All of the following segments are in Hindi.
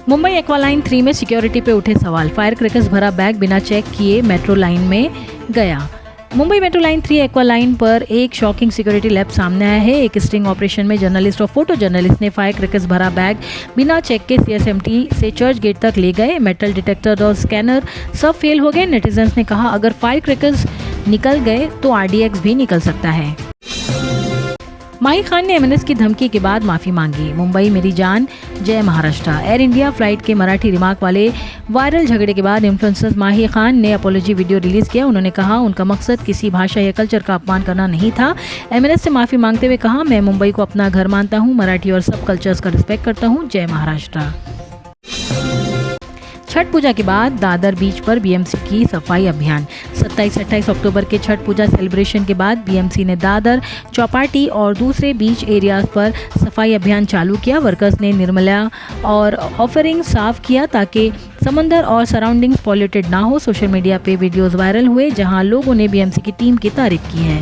मुंबई एक्वालाइन 3 में सिक्योरिटी पे उठे सवाल। फायर क्रैकर्स भरा बैग बिना चेक किए मेट्रो लाइन में गया। मुंबई मेट्रो लाइन 3 एक्वालाइन पर एक शॉकिंग सिक्योरिटी लैप सामने आया है। एक स्टिंग ऑपरेशन में जर्नलिस्ट और फोटो जर्नलिस्ट ने फायर क्रैकर्स भरा बैग बिना चेक के सीएसएमटी से चर्च गेट तक ले गए। मेटल डिटेक्टर और स्कैनर सब फेल हो गए। नेटिजन्स ने कहा अगर फायर क्रैकर्स निकल गए तो आरडीएक्स भी निकल सकता है। माही खान ने एमएनएस की धमकी के बाद माफी मांगी। मुंबई मेरी जान जय महाराष्ट्र। एयर इंडिया फ्लाइट के मराठी रिमार्क वाले वायरल झगड़े के बाद इन्फ्लुएंसर माही खान ने अपोलॉजी वीडियो रिलीज किया। उन्होंने कहा उनका मकसद किसी भाषा या कल्चर का अपमान करना नहीं था। एमएनएस से माफी मांगते हुए कहा मैं मुंबई को अपना घर मानता हूँ, मराठी और सब कल्चर्स का रिस्पेक्ट करता हूँ। जय महाराष्ट्र। छठ पूजा के बाद दादर बीच पर बीएमसी की सफाई अभियान। 27-28 अक्टूबर के छठ पूजा सेलिब्रेशन के बाद बीएमसी ने दादर, चौपाटी और दूसरे बीच एरियाज पर सफाई अभियान चालू किया। वर्कर्स ने निर्मला और ऑफरिंग साफ किया ताकि समंदर और सराउंडिंग्स पॉल्यूटेड ना हो। सोशल मीडिया पे वीडियोस वायरल हुए जहां लोगों ने बीएमसी की टीम की तारीफ की है।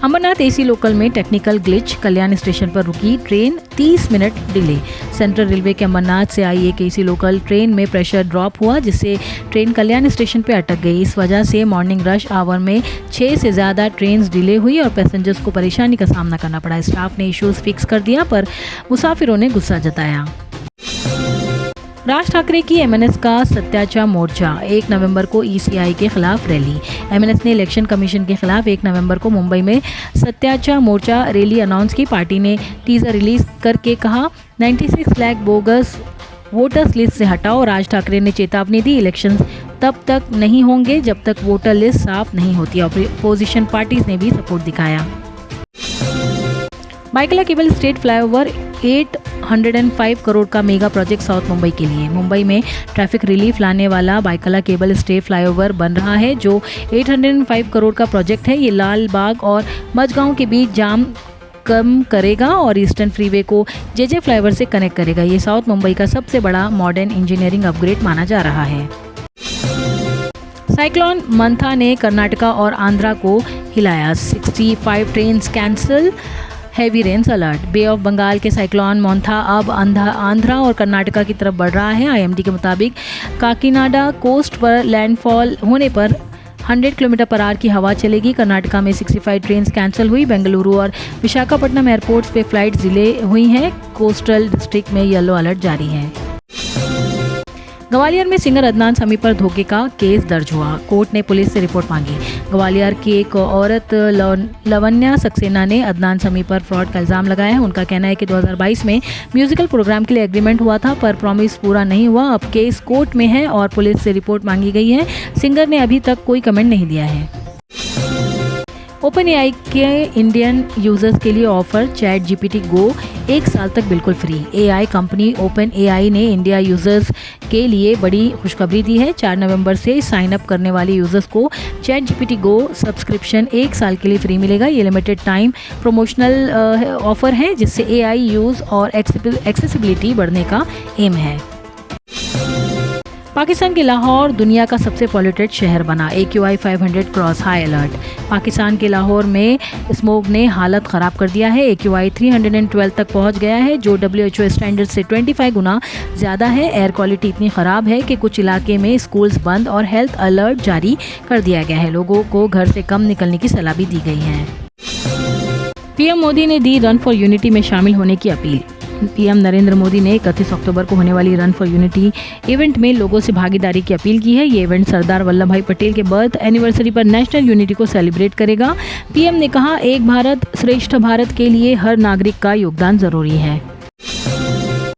अमरनाथ एसी लोकल में टेक्निकल ग्लिच, कल्याण स्टेशन पर रुकी train 30 minute delay. Central railway के अमरनाथ से आई एक एसी लोकल ट्रेन में प्रेशर ड्रॉप हुआ जिससे ट्रेन कल्याण स्टेशन पर अटक गई। इस वजह से मॉर्निंग रश आवर में 6 से ज़्यादा ट्रेन डिले हुई और पैसेंजर्स को परेशानी का सामना करना पड़ा। स्टाफ ने इश्यूज फिक्स कर दिया पर मुसाफिरों ने गुस्सा जताया। राज ठाकरे की एमएनएस का सत्याचा मोर्चा। 1 नवंबर को ईसीआई के खिलाफ रैली। एमएनएस ने इलेक्शन कमीशन के खिलाफ 1 नवंबर को मुंबई में सत्याचा मोर्चा रैली अनाउंस की। पार्टी ने टीजर रिलीज करके कहा 96 लाख बोगस वोटर्स लिस्ट से हटाओ। राज ठाकरे ने चेतावनी दी इलेक्शन तब तक नहीं होंगे जब तक वोटर लिस्ट साफ नहीं होती। अपोजिशन पार्टीज ने भी सपोर्ट दिखाया। Byculla cable stayed flyover 805 crore का मेगा प्रोजेक्ट साउथ मुंबई के लिए। मुंबई में ट्रैफिक रिलीफ लाने वाला बाइकला केबल स्टेट फ्लाईओवर बन रहा है जो 805 करोड़ का प्रोजेक्ट है। ये लाल बाग और मझगांव के बीच जाम कम करेगा और ईस्टर्न फ्रीवे को जेजे फ्लाईओवर से कनेक्ट करेगा। ये साउथ मुंबई का सबसे बड़ा मॉडर्न इंजीनियरिंग अपग्रेड माना जा रहा है। साइक्लोन मंथा ने कर्नाटका और आंध्रा को हिलाया। 65 train cancel, heavy rains alert. Bay of Bengal के साइक्लोन मोंथा अब आंध्रा और कर्नाटका की तरफ बढ़ रहा है। आईएमडी के मुताबिक काकीनाडा कोस्ट पर लैंडफॉल होने पर 100 किलोमीटर पर आवर की हवा चलेगी। कर्नाटका में 65 ट्रेन कैंसिल हुई। बेंगलुरु और विशाखापट्टनम एयरपोर्ट्स पे फ्लाइट डिले हुई हैं। कोस्टल डिस्ट्रिक्ट में येलो अलर्ट जारी है। ग्वालियर में सिंगर अदनान समी पर धोखे का केस दर्ज हुआ। कोर्ट ने पुलिस से रिपोर्ट मांगी। ग्वालियर की एक औरत लवन्या सक्सेना ने अदनान समी पर फ्रॉड का इल्ज़ाम लगाया है। उनका कहना है कि 2022 में म्यूजिकल प्रोग्राम के लिए एग्रीमेंट हुआ था पर प्रॉमिस पूरा नहीं हुआ। अब केस कोर्ट में है और पुलिस से रिपोर्ट मांगी गई है। सिंगर ने अभी तक कोई कमेंट नहीं दिया है। ओपन एआई के इंडियन यूजर्स के लिए ऑफर चैट जीपीटी गो 1 साल तक बिल्कुल free. AI company open AI ने इंडिया यूजर्स के लिए बड़ी खुशखबरी दी है। 4 नवंबर से साइन अप करने वाले यूजर्स को चैट जीपीटी गो सब्सक्रिप्शन 1 साल के लिए फ्री मिलेगा। ये लिमिटेड टाइम प्रमोशनल ऑफर है जिससे एआई यूज और एक्सेसिबिलिटी बढ़ने का एम है। पाकिस्तान के लाहौर दुनिया का सबसे पॉल्यूटेड शहर बना। AQI 500 cross, high alert. Pakistan के लाहौर में स्मोक ने हालत ख़राब कर दिया है। AQI 312 तक पहुंच गया है जो WHO स्टैंडर्ड से 25 गुना ज़्यादा है। एयर क्वालिटी इतनी ख़राब है कि कुछ इलाके में स्कूल्स बंद और हेल्थ अलर्ट जारी कर दिया गया है। लोगों को घर से कम निकलने की सलाह भी दी गई है। पीएम मोदी ने दी रन फॉर यूनिटी में शामिल होने की अपील। पीएम नरेंद्र मोदी ने 31 अक्टूबर को होने वाली रन फॉर यूनिटी इवेंट में लोगों से भागीदारी की अपील की है। ये इवेंट सरदार वल्लभ भाई पटेल के बर्थ एनिवर्सरी पर नेशनल यूनिटी को सेलिब्रेट करेगा। पीएम ने कहा एक भारत श्रेष्ठ भारत के लिए हर नागरिक का योगदान जरूरी है।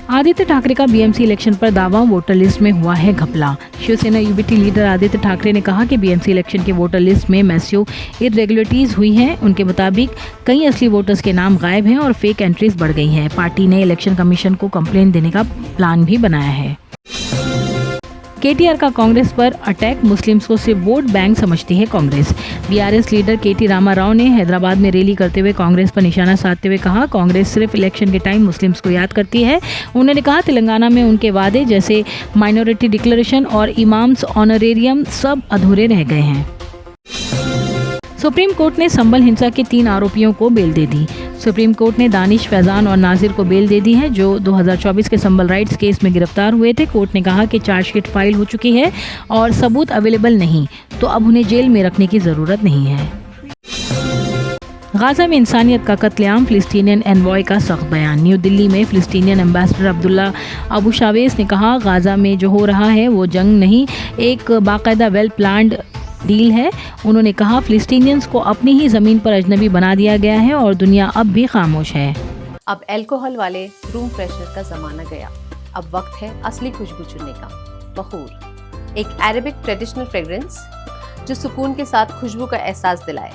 आदित्य ठाकरे का बीएमसी इलेक्शन पर दावा, वोटर लिस्ट में हुआ है घपला। शिवसेना यूबीटी लीडर आदित्य ठाकरे ने कहा कि बीएमसी इलेक्शन के वोटर लिस्ट में मैसिव इरेगुलरिटीज हुई हैं। उनके मुताबिक कई असली वोटर्स के नाम गायब हैं और फेक एंट्रीज बढ़ गई हैं। पार्टी ने इलेक्शन कमीशन को कंप्लेंट देने का प्लान भी बनाया है। केटीआर का कांग्रेस पर अटैक, मुस्लिम्स को सिर्फ वोट बैंक समझती है कांग्रेस। बीआरएस लीडर केटी रामाराव ने हैदराबाद में रैली करते हुए कांग्रेस पर निशाना साधते हुए कहा कांग्रेस सिर्फ इलेक्शन के टाइम मुस्लिम्स को याद करती है। उन्होंने कहा तेलंगाना में उनके वादे जैसे माइनॉरिटी डिक्लेरेशन और इमाम्स ऑनरेरियम सब अधूरे रह गए हैं। सुप्रीम कोर्ट ने संभल हिंसा के 3 आरोपियों को बेल दे दी। सुप्रीम कोर्ट ने दानिश, फैजान और नाजिर को बेल दे दी है, जो 2024 के संभल राइट्स केस में गिरफ्तार हुए थे। कोर्ट ने कहा कि चार्जशीट फाइल हो चुकी है और सबूत अवेलेबल नहीं, तो अब उन्हें जेल में रखने की ज़रूरत नहीं है। गाजा में इंसानियत का कत्लेआम, फिलिस्तीनियन एनवॉय का सख्त बयान। न्यू दिल्ली में फिलिस्तीनियन एम्बेसडर अब्दुल्ला अबू शावेस ने कहा, गाजा में जो हो रहा है वो जंग नहीं, एक बाकायदा वेल प्लान्ड डील है। उन्होंने कहा, फिलिस्तीनियंस को अपनी ही ज़मीन पर अजनबी बना दिया गया है और दुनिया अब भी खामोश है। अब अल्कोहल वाले रूम फ्रेशनर का ज़माना गया, अब वक्त है असली खुशबू चुनने का। बखूर, एक अरेबिक ट्रेडिशनल फ्रेग्रेंस जो सुकून के साथ खुशबू का एहसास दिलाए।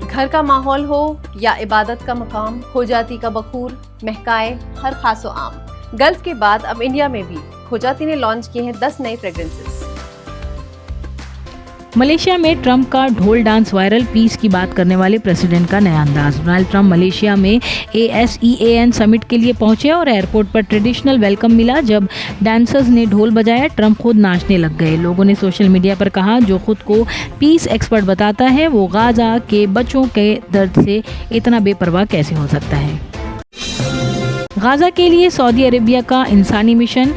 घर का माहौल हो या इबादत का मकाम, खोजाती का बखूर महकाए हर खासो आम। गल्फ के बाद अब इंडिया में भी खोजाती ने लॉन्च किए हैं 10 नए फ्रेग्रेंसेस। मलेशिया में ट्रंप का ढोल डांस वायरल, पीस की बात करने वाले प्रेसिडेंट का नया अंदाज। डोनाल्ड ट्रंप मलेशिया में ASEAN समिट के लिए पहुंचे और एयरपोर्ट पर ट्रेडिशनल वेलकम मिला। जब डांसर्स ने ढोल बजाया, ट्रंप खुद नाचने लग गए। लोगों ने सोशल मीडिया पर कहा, जो खुद को पीस एक्सपर्ट बताता है वो गाजा के बच्चों के दर्द से इतना बेपरवाह कैसे हो सकता है। गाजा के लिए सऊदी अरेबिया का इंसानी मिशन,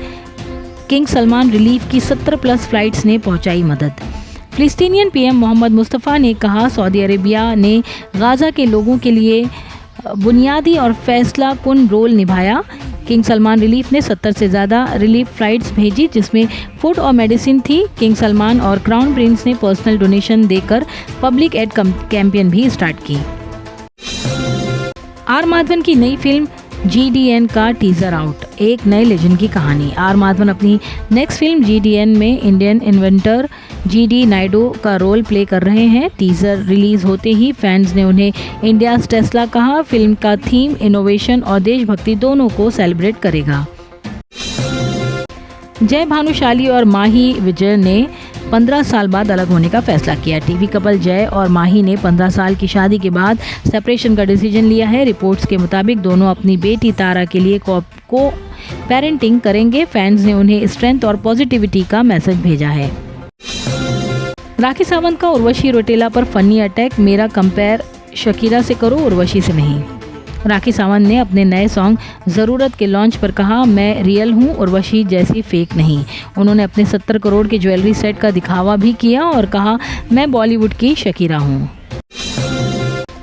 किंग सलमान रिलीफ की 70+ फ्लाइट्स ने पहुंचाई मदद। फिलिस्तीनियन PM मोहम्मद मुस्तफ़ा ने कहा, सऊदी अरेबिया ने गाज़ा के लोगों के लिए बुनियादी और फैसला कुन रोल निभाया। किंग सलमान रिलीफ ने 70 से ज़्यादा रिलीफ फ्लाइट्स भेजी, जिसमें फूड और मेडिसिन थी। किंग सलमान और क्राउन प्रिंस ने पर्सनल डोनेशन देकर पब्लिक एड कैंपेन भी स्टार्ट की। आर माधवन की नई फिल्म GDN का टीजर आउट, एक नए लेजेंड की कहानी। आर माधवन अपनी नेक्स्ट फिल्म GDN में इंडियन इन्वेंटर GD नायडू का रोल प्ले कर रहे हैं। टीजर रिलीज होते ही फैंस ने उन्हें इंडियाज़ टेस्ला कहा। फिल्म का थीम इनोवेशन और देशभक्ति दोनों को सेलिब्रेट करेगा। जय भानुशाली और माही विजय ने 15 साल बाद अलग होने का फैसला किया। टीवी कपल जय और माही ने 15 साल की शादी के बाद सेपरेशन का डिसीजन लिया है। रिपोर्ट्स के मुताबिक दोनों अपनी बेटी तारा के लिए को पेरेंटिंग करेंगे। फैंस ने उन्हें स्ट्रेंथ और पॉजिटिविटी का मैसेज भेजा है। राखी सावंत का उर्वशी रौटेला पर फनी अटैक, मेरा कंपेयर शकीरा से करो, उर्वशी से नहीं। राखी सावंत ने अपने नए सॉन्ग ज़रूरत के लॉन्च पर कहा, मैं रियल हूँ, उर्वशी जैसी फेक नहीं। उन्होंने अपने 70 करोड़ के ज्वेलरी सेट का दिखावा भी किया और कहा, मैं बॉलीवुड की शकीरा हूँ।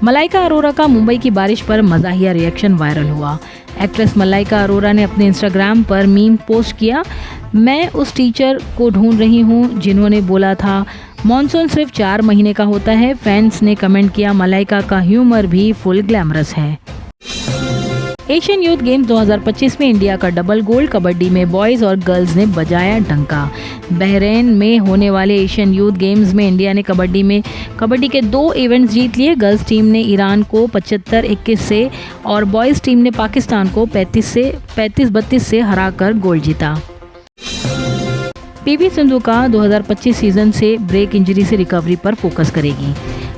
मलाइका अरोरा का मुंबई की बारिश पर मज़ाहिया रिएक्शन वायरल हुआ। एक्ट्रेस मलाइका अरोरा ने अपने इंस्टाग्राम पर मीम पोस्ट किया, मैं उस टीचर को ढूंढ रही हूँ जिन्होंने बोला था मॉनसून सिर्फ 4 महीने का होता है। फैंस ने कमेंट किया, मलाइका का ह्यूमर भी फुल ग्लैमरस है। एशियन यूथ गेम्स 2025 में इंडिया का डबल गोल्ड, कबड्डी में बॉयज़ और गर्ल्स ने बजाया डंका। बहरीन में होने वाले एशियन यूथ गेम्स में इंडिया ने कबड्डी के 2 इवेंट्स जीत लिए। गर्ल्स टीम ने ईरान को 75-21 से और बॉयज़ टीम ने पाकिस्तान को 35-32 से हराकर गोल्ड जीता। PV सिंधु का 2025 सीजन से ब्रेक इंजरी से रिकवरी पर फोकस करेगी।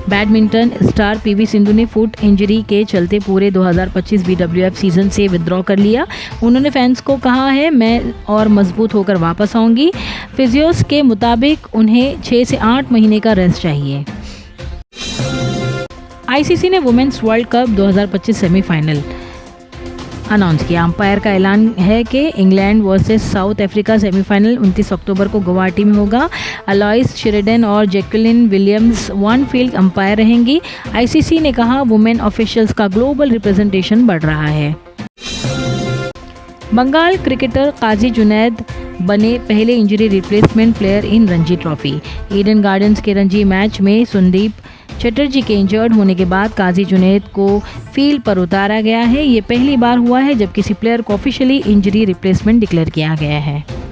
बैडमिंटन स्टार PV सिंधु ने फुट इंजरी के चलते पूरे 2025 BWF सीजन से विड्रॉ कर लिया। उन्होंने फैंस को कहा है, मैं और मजबूत होकर वापस आऊंगी। फिजियोस के मुताबिक उन्हें 6 से 8 महीने का रेस्ट चाहिए। ICC ने Women's World Cup 2025 semifinal announce किया। अंपायर का ऐलान है कि England versus South Africa semifinal 29 अक्टूबर को गुवाहाटी में होगा। अलाइस शेरिडन और Jacqueline Williams on field umpire रहेंगी। ICC ने कहा, वुमेन ऑफिशियल्स का ग्लोबल रिप्रेजेंटेशन बढ़ रहा है। बंगाल क्रिकेटर काजी जुनैद बने पहले injury replacement player in Ranji trophy. Eden Gardens के रणजी मैच में संदीप चटर्जी के इंजर्ड होने के बाद काजी जुनैद को फील्ड पर उतारा गया है। ये पहली बार हुआ है जब किसी प्लेयर को ऑफिशियली इंजरी रिप्लेसमेंट डिक्लेयर किया गया है।